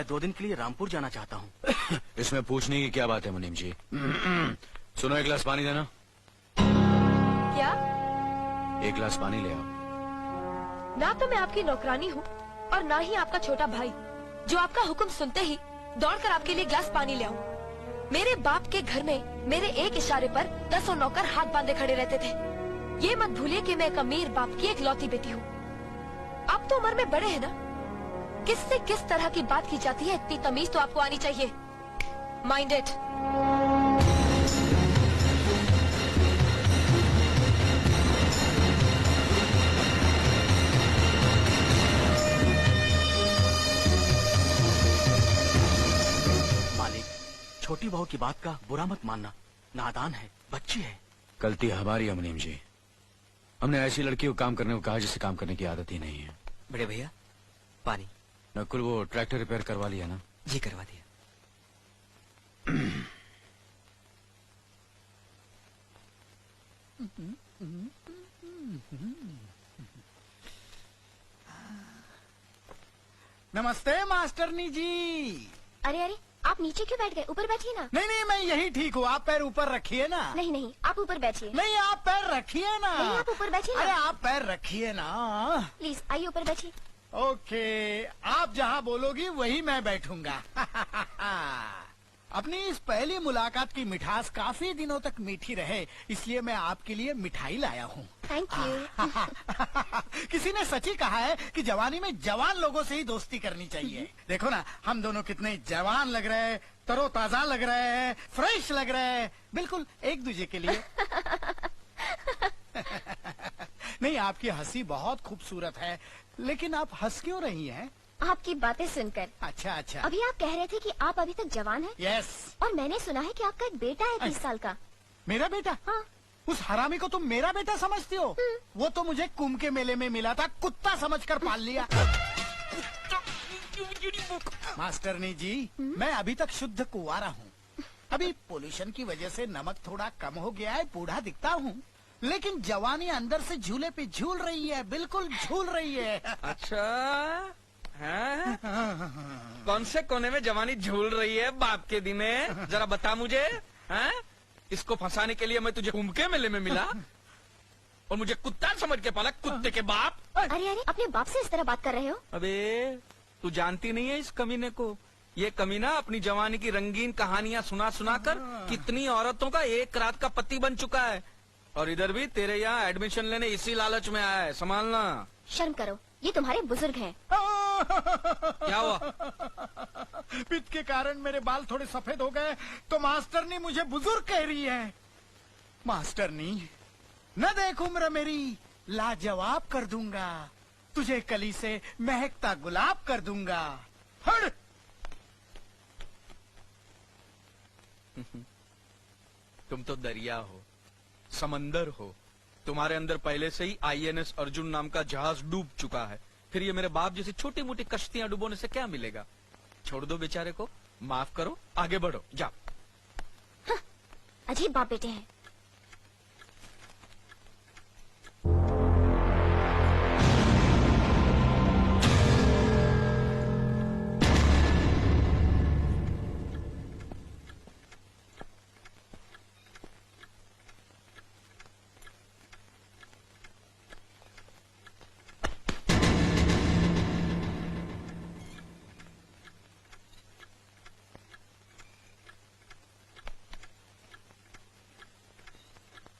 मैं 2 दिन के लिए रामपुर जाना चाहता हूँ। इसमें पूछने की क्या बात है मुनीम जी? सुनो, 1 गिलास पानी देना। क्या? 1 गिलास पानी ले आओ। ना तो मैं आपकी नौकरानी हूँ और ना ही आपका छोटा भाई जो आपका हुक्म सुनते ही दौड़कर आपके लिए गिलास पानी ले आऊं। मेरे बाप के घर में मेरे एक इशारे पर 10 नौकर हाथ बांधे खड़े रहते थे। ये मत भूलिए कि मैं एक अमीर बाप की इकलौती बेटी हूँ। आप तो उम्र में बड़े हैं ना, किससे किस तरह की बात की जाती है इतनी तमीज तो आपको आनी चाहिए। Mind it. छोटी बहू की बात का बुरा मत मानना, नादान है, बच्ची है। गलती हमारी है मुनीम जी। हमने ऐसी लड़की को काम करने को कहा जिसे काम करने की आदत ही नहीं है। बड़े भैया पानी। नकुल, वो ट्रैक्टर रिपेयर करवा लिया ना? जी करवा दिया। नमस्ते मास्टरनी जी। अरे अरे, आप नीचे क्यों बैठ गए? ऊपर बैठिए ना। नहीं नहीं, मैं यही ठीक हूँ। आप पैर ऊपर रखिए ना। नहीं नहीं, आप ऊपर बैठिए। नहीं, आप पैर रखिए ना। नहीं, आप ऊपर बैठिए ना। अरे आप पैर रखिए ना। प्लीज आइए ऊपर बैठिए। ओके, आप जहाँ बोलोगी वही मैं बैठूंगा। अपनी इस पहली मुलाकात की मिठास काफी दिनों तक मीठी रहे, इसलिए मैं आपके लिए मिठाई लाया हूँ। Thank you. किसी ने सच ही कहा है कि जवानी में जवान लोगों से ही दोस्ती करनी चाहिए। देखो ना, हम दोनों कितने जवान लग रहे हैं, तरोताजा लग रहे हैं, फ्रेश लग रहे हैं, बिल्कुल एक दूसरे के लिए। नहीं, आपकी हंसी बहुत खूबसूरत है, लेकिन आप हंस क्यों रही हैं? आपकी बातें सुनकर। अच्छा अच्छा। अभी आप कह रहे थे कि आप अभी तक जवान हैं। यस। और मैंने सुना है कि आपका एक बेटा है 30 साल का। मेरा बेटा? हाँ। उस हरामी को तुम मेरा बेटा समझती हो? वो तो मुझे कुंभ के मेले में मिला था, कुत्ता समझकर पाल लिया। मास्टरनी जी, मैं अभी तक शुद्ध कुंवारा हूँ। अभी पोल्यूशन की वजह से नमक थोड़ा कम हो गया है, बूढ़ा दिखता हूँ, लेकिन जवानी अंदर से झूले पे झूल रही है, बिल्कुल झूल रही है। अच्छा हाँ? कौन से कोने में जवानी झूल रही है बाप के दिन में? जरा बता मुझे। हाँ? इसको फंसाने के लिए मैं तुझे कुंभ के मेले में मिला और मुझे कुत्ता समझ के पाला, कुत्ते के बाप। अरे अरे, अपने बाप से इस तरह बात कर रहे हो? अबे तू जानती नहीं है इस कमीने को। ये कमीना अपनी जवानी की रंगीन कहानियां सुना सुना कर कितनी औरतों का एक रात का पति बन चुका है। और इधर भी तेरे यहाँ एडमिशन लेने इसी लालच में आया है, संभालना। शर्म करो, ये तुम्हारे बुजुर्ग हैं। क्या हुआ? पित्त के कारण मेरे बाल थोड़े सफेद हो गए तो मास्टरनी मुझे बुजुर्ग कह रही है। मास्टरनी, न देख उम्र मेरी, लाजवाब कर दूंगा तुझे, कली से महकता गुलाब कर दूंगा। हट! तुम तो दरिया हो, समंदर हो, तुम्हारे अंदर पहले से ही INS अर्जुन नाम का जहाज डूब चुका है। फिर ये मेरे बाप जैसी छोटी मोटी कश्तियां डुबोने से क्या मिलेगा? छोड़ दो बेचारे को, माफ करो, आगे बढ़ो, जाओ। हाँ, अजीब बाप बेटे हैं।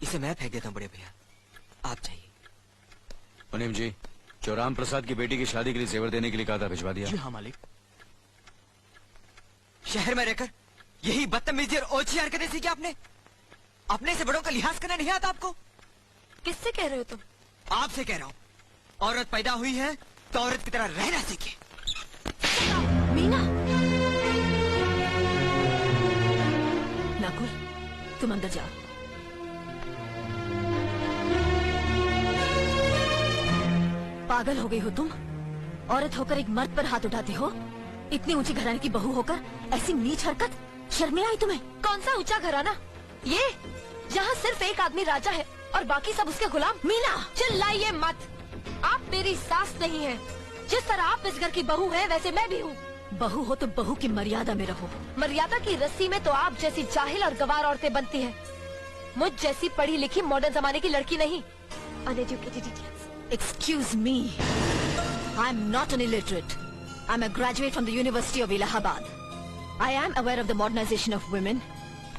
इसे मैं फेंक देता हूँ बड़े भैया, आप चाहिए। मुनीम जी, जो राम प्रसाद की बेटी की शादी के लिए जेवर देने के लिए कहा था, भिजवा दिया? जी हाँ मालिक। शहर में रहकर यही बदतमीजी और ओछी हरकतें सीखी आपने? अपने से बड़ों का लिहाज करना नहीं आता आपको? किससे कह रहे हो तुम? आपसे कह रहा हूँ। औरत पैदा हुई है तो औरत की तरह रहना सीखे। मीना। नकुल, तुम अंदर जाओ। पागल हो गई हो तुम? औरत होकर एक मर्द पर हाथ उठाती हो? इतनी ऊंची घराने की बहू होकर ऐसी नीच हरकत, शर्म नहीं आई तुम्हें? कौन सा ऊंचा घराना? ये जहाँ सिर्फ एक आदमी राजा है और बाकी सब उसके गुलाम। मीना, चिल्लाइए मत। आप मेरी सास नहीं है। जिस तरह आप इस घर की बहू है, वैसे मैं भी हूँ। बहू हो तो बहू की मर्यादा में रहो। मर्यादा की रस्सी में तो आप जैसी जाहिल और गवार औरतें बनती हैं। मुझ जैसी पढ़ी लिखी मॉडर्न जमाने की लड़की नहीं। Uneducated idiots. Excuse me. I'm not an illiterate. I'm a graduate from the University of Allahabad. I am aware of the modernization of women,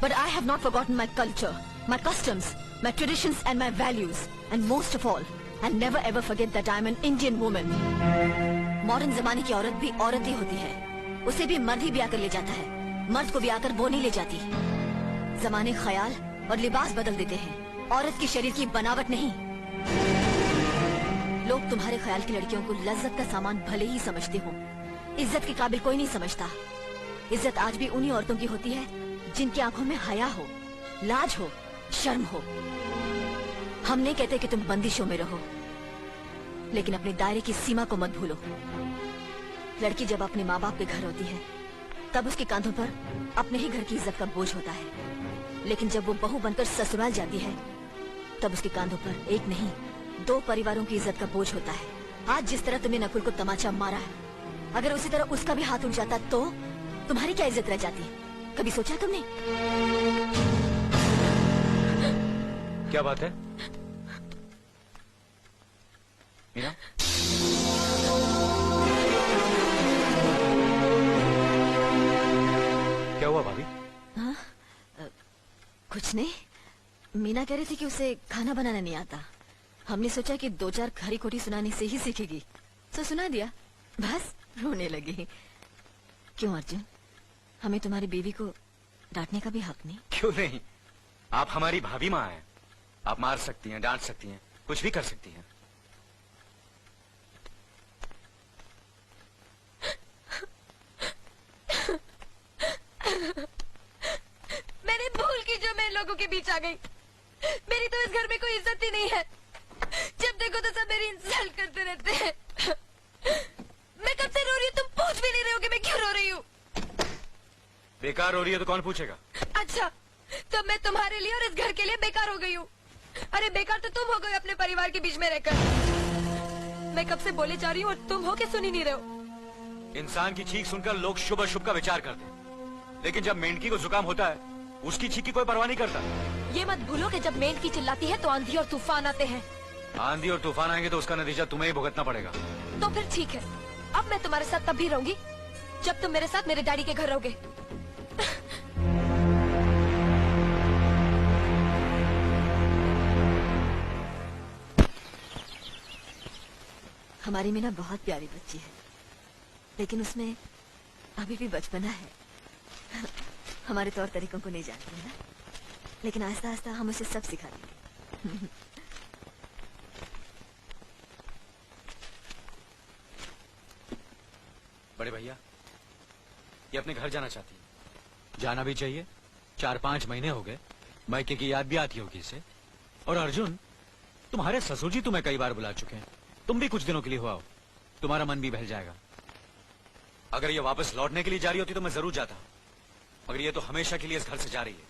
but I have not forgotten my culture, my customs, my traditions and my values. And most of all, I'll never ever forget that I'm an Indian woman. Modern जमाने की औरत भी औरत ही होती है। उसे भी मर्द ही ब्याह कर ले जाता है, मर्द को ब्याह कर वो नहीं ले जाती। जमाने ख्याल और लिबास बदल देते हैं, औरत की शरीर की बनावट नहीं। लोग तुम्हारे ख्याल की लड़कियों को लज्जत का सामान भले ही समझते हो, इज्जत के काबिल कोई नहीं समझता। इज्जत आज भी उन्हीं औरतों की होती है जिनकी आंखों में हया हो, लाज हो, शर्म हो। हम नहीं कहते कि तुम बंदिशों में रहो, लेकिन अपने दायरे की सीमा को मत भूलो। लड़की जब अपने माँ बाप के घर होती है, तब उसके कांधों पर अपने ही घर की इज्जत का बोझ होता है। लेकिन जब वो बहू बनकर ससुराल जाती है, तब उसके कांधों पर एक नहीं 2 परिवारों की इज्जत का बोझ होता है। आज जिस तरह तुमने नकुल को तमाचा मारा है, अगर उसी तरह उसका भी हाथ उठ जाता तो तुम्हारी क्या इज्जत रह जाती? कभी सोचा तुमने? क्या बात है मीना? क्या हुआ भाभी? हाँ? कुछ नहीं। मीना कह रही थी कि उसे खाना बनाना नहीं आता। हमने सोचा कि 2-4 खरी खोटी सुनाने से ही सीखेगी, तो सुना दिया। बस रोने लगी। क्यों अर्जुन, हमें तुम्हारी बीवी को डांटने का भी हक नहीं? क्यों नहीं, आप हमारी भाभी माँ हैं। आप मार सकती हैं, डांट सकती हैं, कुछ भी कर सकती हैं। मैंने भूल की जो मैं इन लोगों के बीच आ गई। मेरी तो इस घर में कोई इज्जत ही नहीं है। जब देखो तो सब मेरी इंसल्ट करते रहते हैं। मैं कब से रो रही हूँ, तुम पूछ भी नहीं रहे हो कि मैं क्यों रो रही हूँ। बेकार हो रही है तो कौन पूछेगा? अच्छा, तो मैं तुम्हारे लिए और इस घर के लिए बेकार हो गई हूँ। अरे बेकार तो तुम हो गए अपने परिवार के बीच में रहकर। मैं कब से बोले जा रही हूँ और तुम हो के सुन ही नहीं रहे हो। इंसान की चीख सुनकर लोग शुभ अशुभ का विचार करते हैं, लेकिन जब मेंढकी को जुकाम होता है, उसकी चीख की कोई परवाह नहीं करता। ये मत भूलो कि जब मेंढकी चिल्लाती है तो आंधी और तूफान आते हैं। आंधी और तूफान आएंगे तो उसका नतीजा तुम्हें ही भुगतना पड़ेगा। तो फिर ठीक है, अब मैं तुम्हारे साथ तब भी रहूंगी जब तुम मेरे साथ मेरे डैडी के घर रहोगे। हमारी मीना बहुत प्यारी बच्ची है, लेकिन उसमें अभी भी बचपना है। हमारे तौर तरीकों को नहीं जानती है ना, लेकिन आहिस्ता आहिस्ता हम उसे सब सिखा देंगे। बड़े भैया, ये अपने घर जाना चाहती है। जाना भी चाहिए। 4-5 महीने हो गए, मायके की याद भी आती होगी इसे। और अर्जुन, तुम्हारे ससुर जी तुम्हें कई बार बुला चुके हैं। तुम भी कुछ दिनों के लिए हुआ हो, तुम्हारा मन भी बहल जाएगा। अगर ये वापस लौटने के लिए जा रही होती तो मैं जरूर जाता, मगर ये तो हमेशा के लिए इस घर से जा रही है।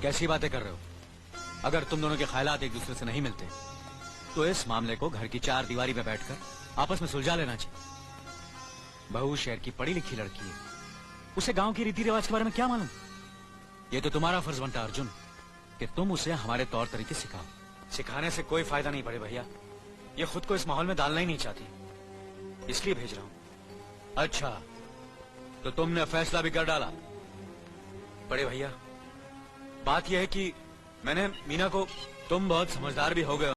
कैसी बातें कर रहे हो? अगर तुम दोनों के ख्यालात एक दूसरे से नहीं मिलते तो इस मामले को घर की 4 दीवारी में बैठकर आपस में सुलझा लेना चाहिए। बहू शहर की पढ़ी लिखी लड़की है, उसे गांव की रीति रिवाज के बारे में क्या मालूम? ये तो तुम्हारा फर्ज बनता अर्जुन कि तुम उसे हमारे तौर तरीके सिखाओ। सिखाने से कोई फायदा नहीं बड़े भैया, ये खुद को इस माहौल में डालना ही नहीं चाहती, इसलिए भेज रहा हूं। अच्छा, तो तुमने फैसला भी कर डाला? बड़े भैया, बात यह है कि मैंने मीना को, तुम बहुत समझदार भी हो गए